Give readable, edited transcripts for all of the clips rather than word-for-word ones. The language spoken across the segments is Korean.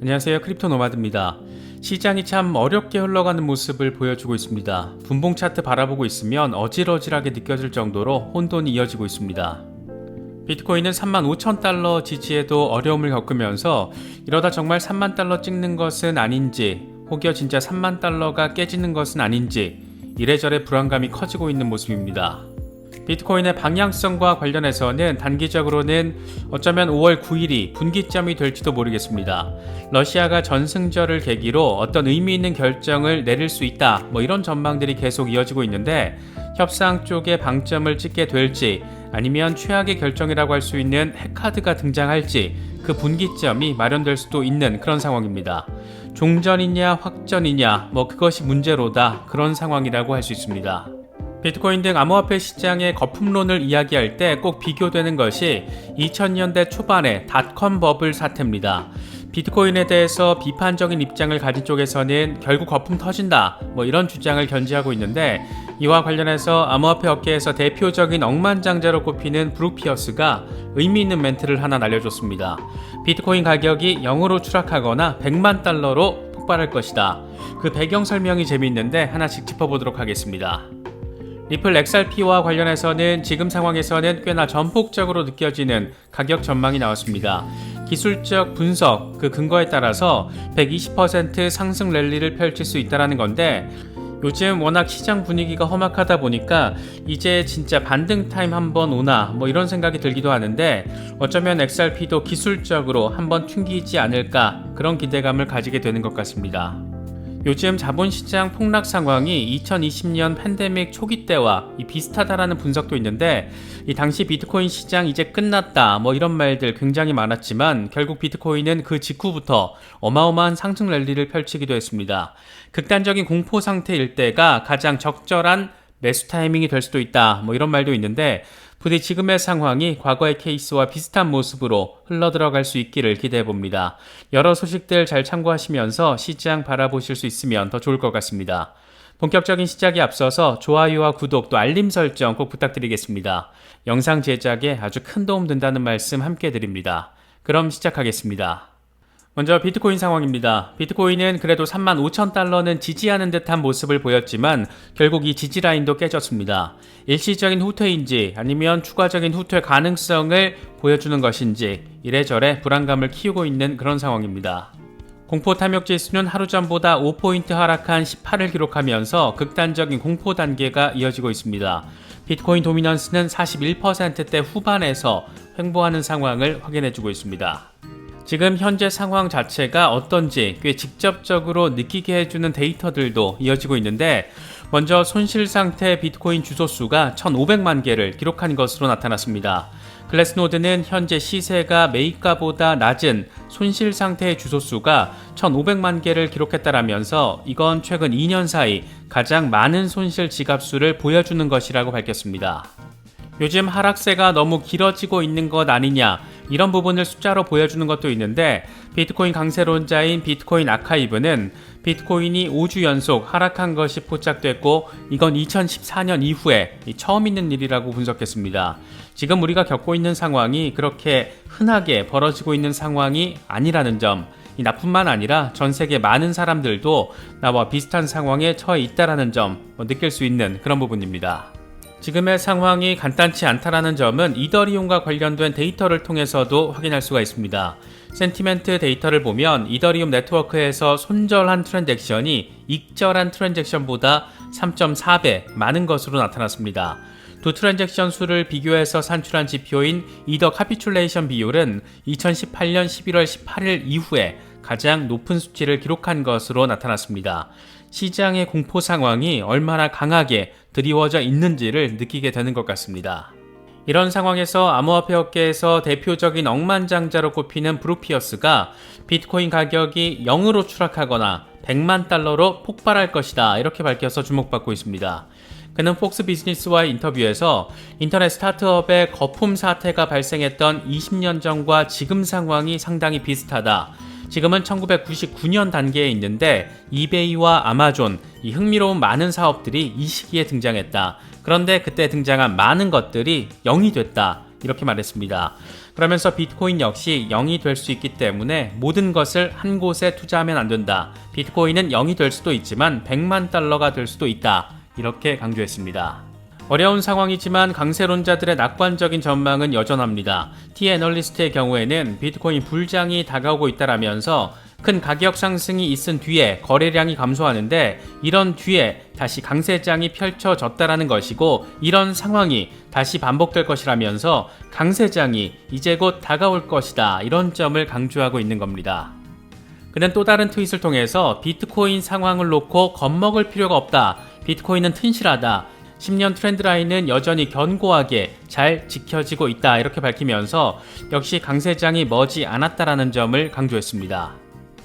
안녕하세요. 크립토 노마드입니다. 시장이 참 어렵게 흘러가는 모습을 보여주고 있습니다. 분봉 차트 바라보고 있으면 어질어질하게 느껴질 정도로 혼돈이 이어지고 있습니다. 비트코인은 35,000달러 지지에도 어려움을 겪으면서 이러다 정말 3만 달러 찍는 것은 아닌지, 혹여 진짜 3만 달러가 깨지는 것은 아닌지 이래저래 불안감이 커지고 있는 모습입니다. 비트코인의 방향성과 관련해서는 단기적으로는 어쩌면 5월 9일이 분기점이 될지도 모르겠습니다. 러시아가 전승절을 계기로 어떤 의미 있는 결정을 내릴 수 있다, 이런 전망들이 계속 이어지고 있는데 협상 쪽에 방점을 찍게 될지 아니면 최악의 결정이라고 할 수 있는 핵카드가 등장할지 그 분기점이 마련될 수도 있는 그런 상황입니다. 종전이냐 확전이냐 그것이 문제로다, 그런 상황이라고 할 수 있습니다. 비트코인 등 암호화폐 시장의 거품론을 이야기할 때 꼭 비교되는 것이 2000년대 초반의 닷컴 버블 사태입니다. 비트코인에 대해서 비판적인 입장을 가진 쪽에서는 결국 거품 터진다, 이런 주장을 견지하고 있는데, 이와 관련해서 암호화폐 업계에서 대표적인 억만장자로 꼽히는 브룩 피어스가 의미 있는 멘트를 하나 날려줬습니다. 비트코인 가격이 0으로 추락하거나 100만 달러로 폭발할 것이다. 그 배경 설명이 재미있는데 하나씩 짚어보도록 하겠습니다. 리플 XRP와 관련해서는 지금 상황에서는 꽤나 전폭적으로 느껴지는 가격 전망이 나왔습니다. 기술적 분석, 그 근거에 따라서 120% 상승 랠리를 펼칠 수 있다는 건데, 요즘 워낙 시장 분위기가 험악하다 보니까 이제 진짜 반등 타임 한번 오나 이런 생각이 들기도 하는데, 어쩌면 XRP도 기술적으로 한번 튕기지 않을까, 그런 기대감을 가지게 되는 것 같습니다. 요즘 자본시장 폭락 상황이 2020년 팬데믹 초기 때와 비슷하다라는 분석도 있는데, 이 당시 비트코인 시장 이제 끝났다 이런 말들 굉장히 많았지만 결국 비트코인은 그 직후부터 어마어마한 상승 랠리를 펼치기도 했습니다. 극단적인 공포 상태일 때가 가장 적절한 매수 타이밍이 될 수도 있다 이런 말도 있는데, 부디 지금의 상황이 과거의 케이스와 비슷한 모습으로 흘러들어갈 수 있기를 기대해봅니다. 여러 소식들 잘 참고하시면서 시장 바라보실 수 있으면 더 좋을 것 같습니다. 본격적인 시작에 앞서서 좋아요와 구독 또 알림 설정 꼭 부탁드리겠습니다. 영상 제작에 아주 큰 도움 된다는 말씀 함께 드립니다. 그럼 시작하겠습니다. 먼저 비트코인 상황입니다. 비트코인은 그래도 35,000달러는 지지하는 듯한 모습을 보였지만 결국 이 지지라인도 깨졌습니다. 일시적인 후퇴인지 아니면 추가적인 후퇴 가능성을 보여주는 것인지 이래저래 불안감을 키우고 있는 그런 상황입니다. 공포 탐욕 지수는 하루 전보다 5포인트 하락한 18을 기록하면서 극단적인 공포 단계가 이어지고 있습니다. 비트코인 도미넌스는 41%대 후반에서 횡보하는 상황을 확인해주고 있습니다. 지금 현재 상황 자체가 어떤지 꽤 직접적으로 느끼게 해주는 데이터들도 이어지고 있는데, 먼저 손실 상태 비트코인 주소수가 1,500만 개를 기록한 것으로 나타났습니다. 글래스노드는 현재 시세가 매입가보다 낮은 손실 상태의 주소수가 1,500만 개를 기록했다라면서 이건 최근 2년 사이 가장 많은 손실 지갑수를 보여주는 것이라고 밝혔습니다. 요즘 하락세가 너무 길어지고 있는 것 아니냐, 이런 부분을 숫자로 보여주는 것도 있는데, 비트코인 강세론자인 비트코인 아카이브는 비트코인이 5주 연속 하락한 것이 포착됐고 이건 2014년 이후에 처음 있는 일이라고 분석했습니다. 지금 우리가 겪고 있는 상황이 그렇게 흔하게 벌어지고 있는 상황이 아니라는 점, 나뿐만 아니라 전 세계 많은 사람들도 나와 비슷한 상황에 처해 있다는 점 느낄 수 있는 그런 부분입니다. 지금의 상황이 간단치 않다라는 점은 이더리움과 관련된 데이터를 통해서도 확인할 수가 있습니다. 센티멘트 데이터를 보면 이더리움 네트워크에서 손절한 트랜잭션이 익절한 트랜잭션보다 3.4배 많은 것으로 나타났습니다. 두 트랜잭션 수를 비교해서 산출한 지표인 이더 카피출레이션 비율은 2018년 11월 18일 이후에 가장 높은 수치를 기록한 것으로 나타났습니다. 시장의 공포 상황이 얼마나 강하게 드리워져 있는지를 느끼게 되는 것 같습니다. 이런 상황에서 암호화폐 업계에서 대표적인 억만장자로 꼽히는 브룩 피어스가 비트코인 가격이 0으로 추락하거나 100만 달러로 폭발할 것이다, 이렇게 밝혀서 주목받고 있습니다. 그는 폭스 비즈니스와의 인터뷰에서 인터넷 스타트업의 거품 사태가 발생했던 20년 전과 지금 상황이 상당히 비슷하다. 지금은 1999년 단계에 있는데 이베이와 아마존, 이 흥미로운 많은 사업들이 이 시기에 등장했다. 그런데 그때 등장한 많은 것들이 0이 됐다. 이렇게 말했습니다. 그러면서 비트코인 역시 0이 될 수 있기 때문에 모든 것을 한 곳에 투자하면 안 된다. 비트코인은 0이 될 수도 있지만 100만 달러가 될 수도 있다. 이렇게 강조했습니다. 어려운 상황이지만 강세론자들의 낙관적인 전망은 여전합니다. T-애널리스트의 경우에는 비트코인 불장이 다가오고 있다라면서 큰 가격 상승이 있은 뒤에 거래량이 감소하는데 이런 뒤에 다시 강세장이 펼쳐졌다라는 것이고 이런 상황이 다시 반복될 것이라면서 강세장이 이제 곧 다가올 것이다. 이런 점을 강조하고 있는 겁니다. 그는 또 다른 트윗을 통해서 비트코인 상황을 놓고 겁먹을 필요가 없다. 비트코인은 튼실하다. 10년 트렌드 라인은 여전히 견고하게 잘 지켜지고 있다. 이렇게 밝히면서 역시 강세장이 머지 않았다라는 점을 강조했습니다.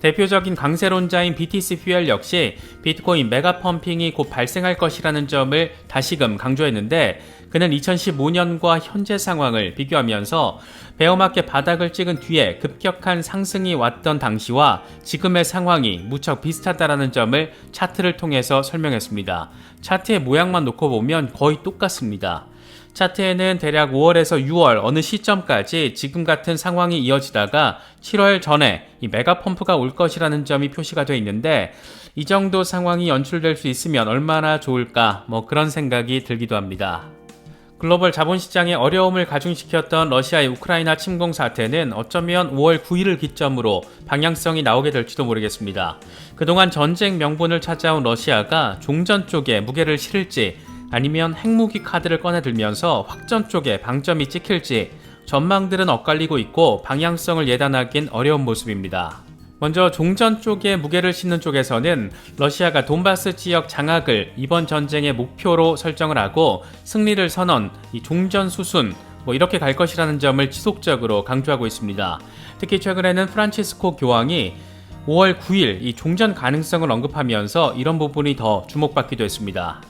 대표적인 강세론자인 BTC Fuel 역시 비트코인 메가 펌핑이 곧 발생할 것이라는 점을 다시금 강조했는데 그는 2015년과 현재 상황을 비교하면서 베어마켓 바닥을 찍은 뒤에 급격한 상승이 왔던 당시와 지금의 상황이 무척 비슷하다라는 점을 차트를 통해서 설명했습니다. 차트의 모양만 놓고 보면 거의 똑같습니다. 차트에는 대략 5월에서 6월 어느 시점까지 지금 같은 상황이 이어지다가 7월 전에 이 메가 펌프가 올 것이라는 점이 표시가 되어 있는데 이 정도 상황이 연출될 수 있으면 얼마나 좋을까 그런 생각이 들기도 합니다. 글로벌 자본시장에 어려움을 가중시켰던 러시아의 우크라이나 침공 사태는 어쩌면 5월 9일을 기점으로 방향성이 나오게 될지도 모르겠습니다. 그동안 전쟁 명분을 찾아온 러시아가 종전 쪽에 무게를 실을지 아니면 핵무기 카드를 꺼내들면서 확전 쪽에 방점이 찍힐지 전망들은 엇갈리고 있고 방향성을 예단하긴 어려운 모습입니다. 먼저 종전 쪽에 무게를 싣는 쪽에서는 러시아가 돈바스 지역 장악을 이번 전쟁의 목표로 설정을 하고 승리를 선언, 이 종전 수순 이렇게 갈 것이라는 점을 지속적으로 강조하고 있습니다. 특히 최근에는 프란치스코 교황이 5월 9일 이 종전 가능성을 언급하면서 이런 부분이 더 주목받기도 했습니다.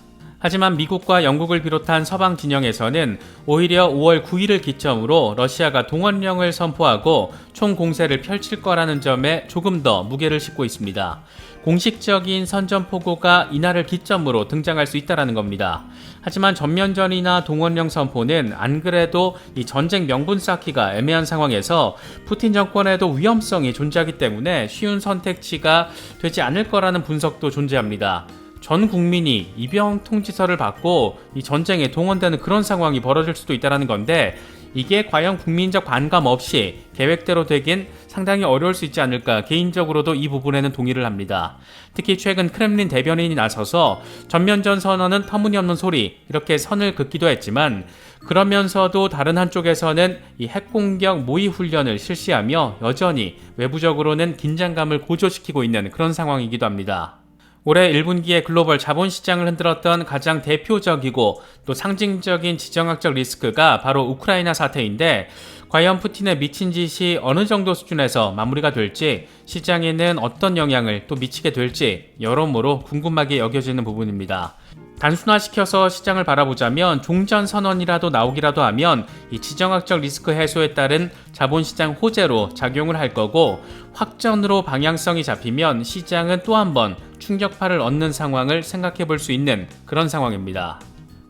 하지만 미국과 영국을 비롯한 서방 진영에서는 오히려 5월 9일을 기점으로 러시아가 동원령을 선포하고 총공세를 펼칠 거라는 점에 조금 더 무게를 싣고 있습니다. 공식적인 선전포고가 이날을 기점으로 등장할 수 있다는 겁니다. 하지만 전면전이나 동원령 선포는 안 그래도 이 전쟁 명분 쌓기가 애매한 상황에서 푸틴 정권에도 위험성이 존재하기 때문에 쉬운 선택지가 되지 않을 거라는 분석도 존재합니다. 전 국민이 이병 통지서를 받고 이 전쟁에 동원되는 그런 상황이 벌어질 수도 있다는 건데 이게 과연 국민적 반감 없이 계획대로 되긴 상당히 어려울 수 있지 않을까 개인적으로도 이 부분에는 동의를 합니다. 특히 최근 크렘린 대변인이 나서서 전면전 선언은 터무니없는 소리 이렇게 선을 긋기도 했지만 그러면서도 다른 한쪽에서는 이 핵공격 모의 훈련을 실시하며 여전히 외부적으로는 긴장감을 고조시키고 있는 그런 상황이기도 합니다. 올해 1분기에 글로벌 자본시장을 흔들었던 가장 대표적이고 또 상징적인 지정학적 리스크가 바로 우크라이나 사태인데 과연 푸틴의 미친 짓이 어느 정도 수준에서 마무리가 될지 시장에는 어떤 영향을 또 미치게 될지 여러모로 궁금하게 여겨지는 부분입니다. 단순화시켜서 시장을 바라보자면 종전 선언이라도 나오기라도 하면 이 지정학적 리스크 해소에 따른 자본시장 호재로 작용을 할 거고 확전으로 방향성이 잡히면 시장은 또 한 번 충격파를 얻는 상황을 생각해 볼 수 있는 그런 상황입니다.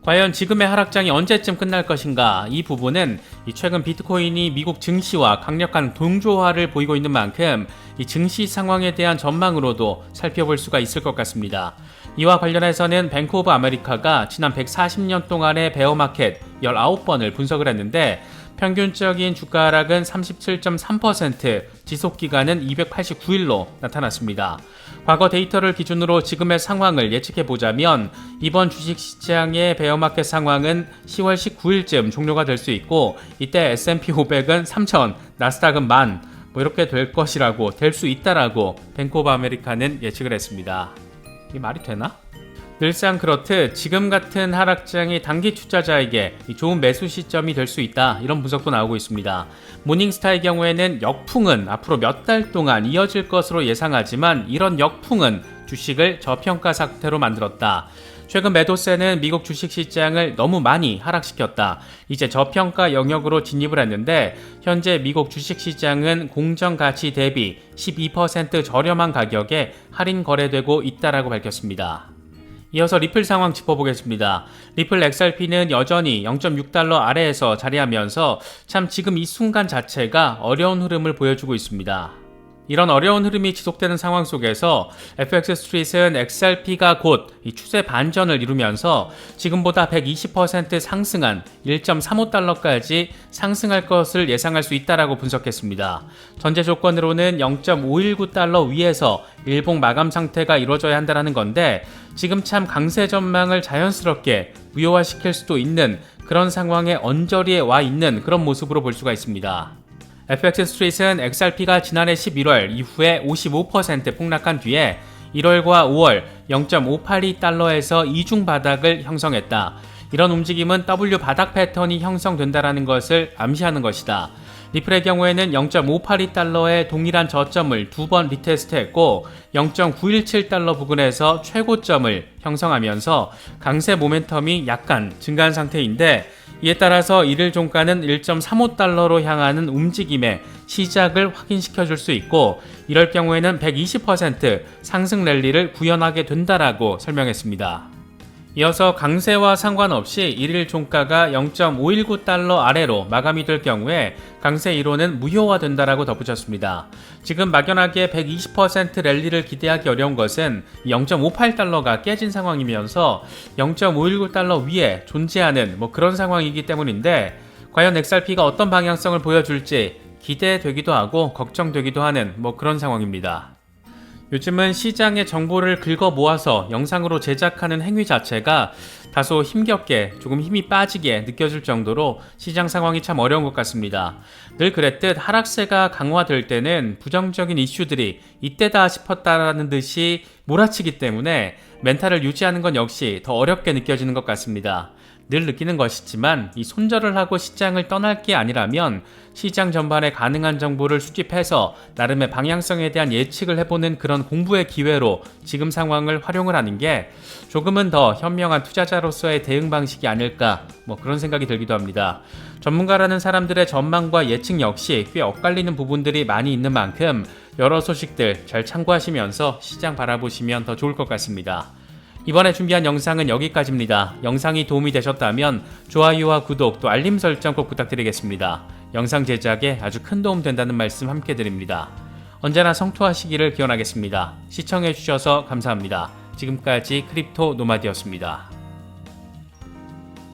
과연 지금의 하락장이 언제쯤 끝날 것인가? 이 부분은 최근 비트코인이 미국 증시와 강력한 동조화를 보이고 있는 만큼 이 증시 상황에 대한 전망으로도 살펴볼 수가 있을 것 같습니다. 이와 관련해서는 뱅크 오브 아메리카가 지난 140년 동안의 베어마켓 19번을 분석을 했는데 평균적인 주가 하락은 37.3%, 지속기간은 289일로 나타났습니다. 과거 데이터를 기준으로 지금의 상황을 예측해보자면 이번 주식시장의 베어마켓 상황은 10월 19일쯤 종료가 될 수 있고 이때 S&P 500은 3,000, 나스닥은 10,000 이렇게 될 것이라고 될 수 있다라고 뱅크 오브 아메리카는 예측을 했습니다. 이게 말이 되나? 늘상 그렇듯 지금 같은 하락장이 단기 투자자에게 좋은 매수 시점이 될 수 있다 이런 분석도 나오고 있습니다. 모닝스타의 경우에는 역풍은 앞으로 몇 달 동안 이어질 것으로 예상하지만 이런 역풍은 주식을 저평가 상태로 만들었다. 최근 매도세는 미국 주식시장을 너무 많이 하락시켰다. 이제 저평가 영역으로 진입을 했는데 현재 미국 주식시장은 공정가치 대비 12% 저렴한 가격에 할인 거래되고 있다라고 밝혔습니다. 이어서 리플 상황 짚어보겠습니다. 리플 XRP는 여전히 0.6달러 아래에서 자리하면서 참 지금 이 순간 자체가 어려운 흐름을 보여주고 있습니다. 이런 어려운 흐름이 지속되는 상황 속에서 FX 스트릿은 XRP가 곧 이 추세 반전을 이루면서 지금보다 120% 상승한 1.35달러까지 상승할 것을 예상할 수 있다라고 분석했습니다. 전제 조건으로는 0.519달러 위에서 일봉 마감 상태가 이루어져야 한다는 건데 지금 참 강세 전망을 자연스럽게 무효화시킬 수도 있는 그런 상황에 언저리에 와 있는 그런 모습으로 볼 수가 있습니다. FX 스트릿은 XRP가 지난해 11월 이후에 55% 폭락한 뒤에 1월과 5월 0.582달러에서 이중 바닥을 형성했다. 이런 움직임은 W 바닥 패턴이 형성된다는 것을 암시하는 것이다. 리플의 경우에는 0.582달러의 동일한 저점을 두 번 리테스트했고 0.917달러 부근에서 최고점을 형성하면서 강세 모멘텀이 약간 증가한 상태인데 이에 따라서 1일 종가는 1.35달러로 향하는 움직임의 시작을 확인시켜 줄 수 있고 이럴 경우에는 120% 상승 랠리를 구현하게 된다라고 설명했습니다. 이어서 강세와 상관없이 1일 종가가 0.519달러 아래로 마감이 될 경우에 강세 이론은 무효화된다라고 덧붙였습니다. 지금 막연하게 120% 랠리를 기대하기 어려운 것은 0.58달러가 깨진 상황이면서 0.519달러 위에 존재하는 그런 상황이기 때문인데 과연 XRP가 어떤 방향성을 보여줄지 기대되기도 하고 걱정되기도 하는 그런 상황입니다. 요즘은 시장의 정보를 긁어 모아서 영상으로 제작하는 행위 자체가 다소 힘겹게 조금 힘이 빠지게 느껴질 정도로 시장 상황이 참 어려운 것 같습니다. 늘 그랬듯 하락세가 강화될 때는 부정적인 이슈들이 이때다 싶었다라는 듯이 몰아치기 때문에 멘탈을 유지하는 건 역시 더 어렵게 느껴지는 것 같습니다. 늘 느끼는 것이지만 이 손절을 하고 시장을 떠날 게 아니라면 시장 전반에 가능한 정보를 수집해서 나름의 방향성에 대한 예측을 해보는 그런 공부의 기회로 지금 상황을 활용을 하는 게 조금은 더 현명한 투자자로서의 대응 방식이 아닐까 그런 생각이 들기도 합니다. 전문가라는 사람들의 전망과 예측 역시 꽤 엇갈리는 부분들이 많이 있는 만큼 여러 소식들 잘 참고하시면서 시장 바라보시면 더 좋을 것 같습니다. 이번에 준비한 영상은 여기까지입니다. 영상이 도움이 되셨다면 좋아요와 구독 또 알림 설정 꼭 부탁드리겠습니다. 영상 제작에 아주 큰 도움 된다는 말씀 함께 드립니다. 언제나 성투하시기를 기원하겠습니다. 시청해주셔서 감사합니다. 지금까지 크립토 노마드였습니다.